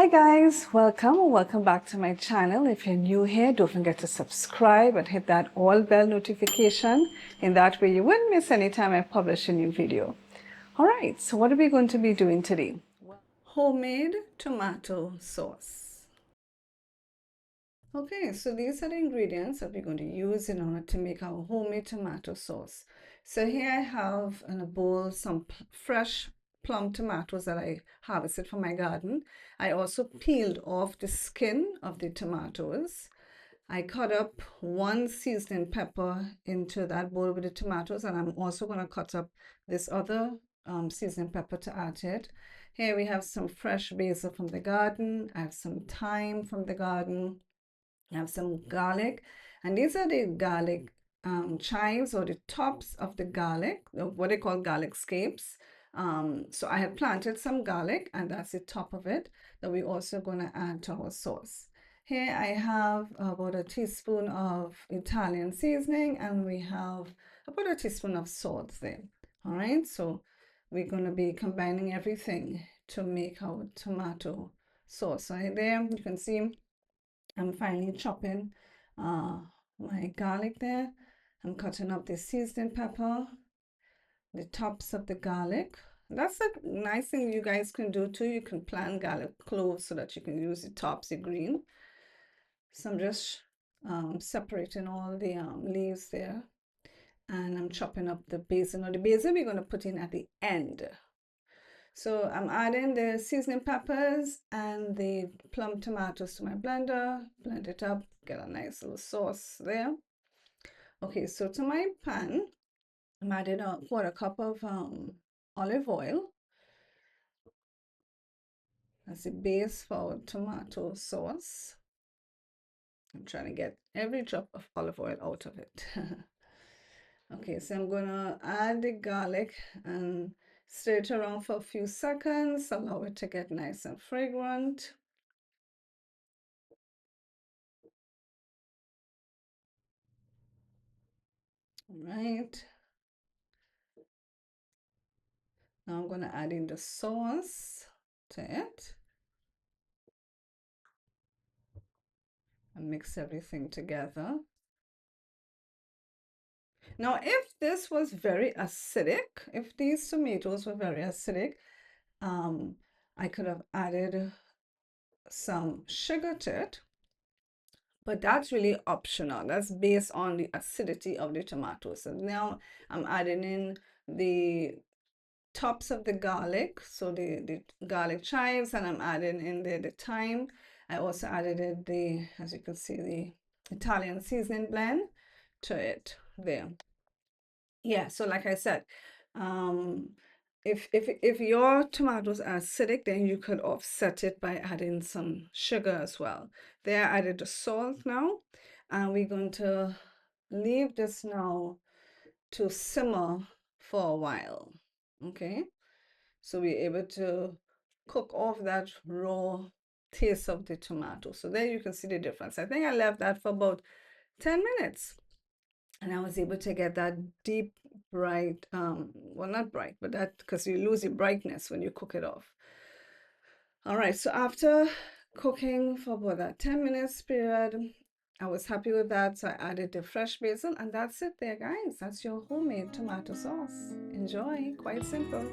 Hi guys, welcome back to my channel. If you're new here, don't forget to subscribe and hit that all bell notification. In that way you won't miss any time I publish a new video. Alright, so what are we going to be doing today? Homemade tomato sauce. Okay, so these are the ingredients that we're going to use in order to make our homemade tomato sauce. So here I have in a bowl some fresh plum tomatoes that I harvested from my garden. I also peeled off the skin of the tomatoes. I cut up one seasoning pepper into that bowl with the tomatoes, and I'm also going to cut up this other seasoning pepper to add to it. Here we have some fresh basil from the garden. I have some thyme from the garden. I have some garlic, and these are the garlic chives, or the tops of the garlic, what they call garlic scapes. So I had planted some garlic, and that's the top of it that we're also going to add to our sauce. Here I have about a teaspoon of Italian seasoning, and we have about a teaspoon of salt there. All right, so we're going to be combining everything to make our tomato sauce. So there you can see I'm finally chopping my garlic there. I'm cutting up the seasoning pepper, the tops of the garlic. That's a nice thing you guys can do too. You can plant garlic cloves so that you can use the tops, the green. So I'm just separating all the leaves there. And I'm chopping up the basil. Now the basil we're going to put in at the end. So I'm adding the seasoning peppers and the plum tomatoes to my blender, blend it up, get a nice little sauce there. Okay, so to my pan, I'm adding a quarter cup of olive oil. That's the base for tomato sauce. I'm trying to get every drop of olive oil out of it. Okay, so I'm gonna add the garlic and stir it around for a few seconds, allow it to get nice and fragrant. All right. Now I'm going to add in the sauce to it and mix everything together. Now, if this was very acidic, if these tomatoes were very acidic, I could have added some sugar to it, but that's really optional. That's based on the acidity of the tomatoes. So now I'm adding in the tops of the garlic, so the garlic chives, and I'm adding in there the thyme. I also added the, as you can see, the Italian seasoning blend to it there. Yeah, so like I said, if your tomatoes are acidic, then you could offset it by adding some sugar as well. There I added the salt now, and we're going to leave this now to simmer for a while. Okay, so we're able to cook off that raw taste of the tomato. So there you can see the difference. I think I left that for about 10 minutes, and I was able to get that deep, bright, well, not bright, but that, because you lose your brightness when you cook it off. All right, so after cooking for about that 10 minutes period, I was happy with that, so I added the fresh basil, and that's it there, guys. That's your homemade tomato sauce. Enjoy. Quite simple.